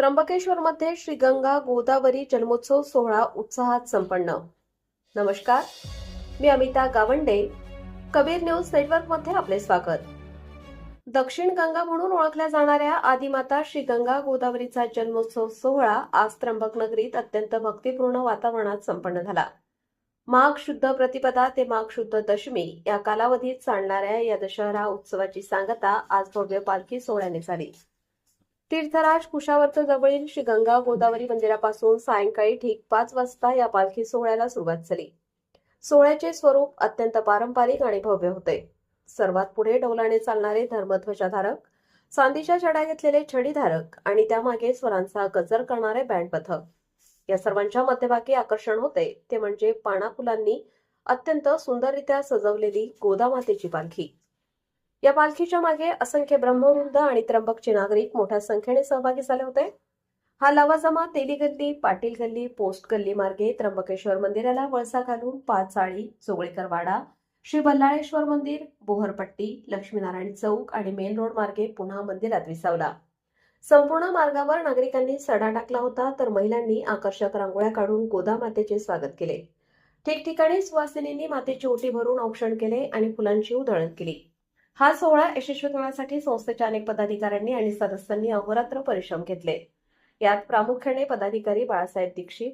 त्र्यंबकेश्वरमध्ये श्री गंगा गोदावरी जन्मोत्सव सोहळा उत्साहात संपन्न। नमस्कार, मी अमिता गावंडे, कबीर न्यूज नेटवर्कमध्ये आपले स्वागत। दक्षिण गंगा म्हणून ओळखल्या जाणाऱ्या आदिमाता श्री गंगा गोदावरीचा जन्मोत्सव सोहळा आज त्र्यंबक नगरीत अत्यंत भक्तिपूर्ण वातावरणात संपन्न झाला। माघ शुद्ध प्रतिपदा ते माघ शुद्ध दशमी या कालावधीत चालणाऱ्या या दशहरा उत्सवाची सांगता आज भव्य पालखी सोहळ्याने झाली। तीर्थराज कुशावर्त जवळील श्री गंगा गोदावरी मंदिरापासून सायंकाळी ठीक 5 वाजता या पालखी सोहळ्याला सुरुवात झाली। सोहळ्याचे स्वरूप अत्यंत पारंपरिक आणि भव्य होते। सर्वात पुढे डौलाने चालणारे धर्मध्वजाधारक, चांदीच्या छड्या घेतलेले छडीधारक आणि त्यामागे स्वरांचा गजर करणारे बँड पथक। या सर्वांच्या मध्यभागी आकर्षण होते ते म्हणजे पाना फुलांनी अत्यंत सुंदररित्या सजवलेली गोदामातेची पालखी। या पालखीच्या मागे असंख्य ब्रह्मवृंद आणि त्र्यंबकचे नागरिक मोठ्या संख्येने सहभागी झाले होते। हा लवाजमा तेली गल्ली, पाटील गल्ली, पोस्ट गल्ली मार्गे त्र्यंबकेश्वर मंदिराला वळसा घालून पाचचाळी, जोगळेकर वाडा, श्री बल्लाळेश्वर मंदिर, बोहरपट्टी, लक्ष्मीनारायण चौक आणि मेन रोड मार्गे पुन्हा मंदिरात विसावला। संपूर्ण मार्गावर नागरिकांनी सडा टाकला होता, तर महिलांनी आकर्षक रांगोळ्या काढून गोदामातेचे स्वागत केले। ठिकठिकाणी सुवासिनींनी मातेची ओटी भरून औक्षण केले आणि फुलांची उधळण केली। हा सोहळा यशस्वी करण्यासाठी संस्थेच्या अनेक पदाधिकाऱ्यांनी आणि सदस्यांनी अहोरात्र परिश्रम घेतले। यात प्रामुख्याने पदाधिकारी बाळासाहेब दीक्षित,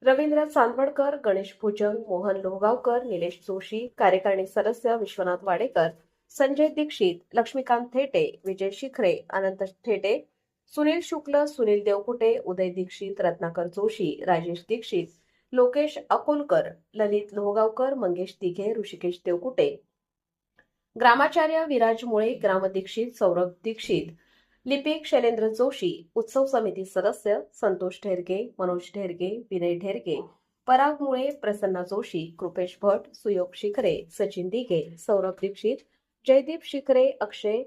रवींद्र चांदवडकर, गणेश भुजंग, मोहन लोहगावकर, निलेश जोशी, कार्यकारिणी सदस्य विश्वनाथ वाडेकर, संजय दीक्षित, लक्ष्मीकांत थेटे, विजय शिखरे, अनंत थेटे, सुनील शुक्ल, सुनील देवकुटे, उदय दीक्षित, रत्नाकर जोशी, राजेश दीक्षित, लोकेश अकोलकर, ललित लोहगावकर, मंगेश दिघे, ऋषिकेश देवकुटे, ग्रामाचार्य विराज मुळे, ग्रामदीक्षित सौरभ दीक्षित, लिपिक शैलेंद्र जोशी, उत्सव समिती सदस्य संतोष ढेरगे, मनोज ढेरगे, विनय ढेरगे, पराग मुळे, प्रसन्ना जोशी, कृपेश भट, सुयोग शिखरे, सचिन दिघे, सौरभ दीक्षित, जयदीप शिखरे, अक्षय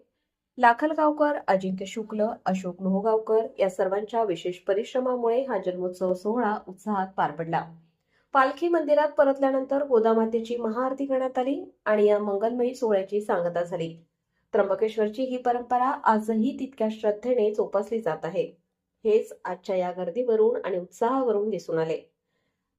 लाखलगावकर, अजिंक्य शुक्ल, अशोक लोहगावकर या सर्वांच्या विशेष परिश्रमामुळे हा जन्मोत्सव सोहळा उत्साहात पार पडला। पालखी मंदिरात परतल्यानंतर गोदामातेची महाआरती करण्यात आली आणि या मंगलमयी सोहळ्याची सांगता झाली। त्र्यंबकेश्वरची ही परंपरा आजही तितक्या श्रद्धेने जोपासली जात आहे। हेच आजच्या या गर्दीवरून आणि उत्साहावरून दिसून आले।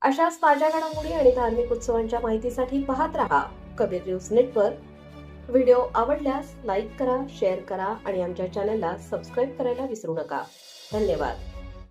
अशाच ताज्या घडामोडी आणि धार्मिक उत्सवांच्या माहितीसाठी पाहत रहा कबीर न्यूज नेटवर्क। व्हिडिओ आवडल्यास लाईक करा, शेअर करा आणि आमच्या चॅनलला सबस्क्राईब करायला विसरू नका। धन्यवाद।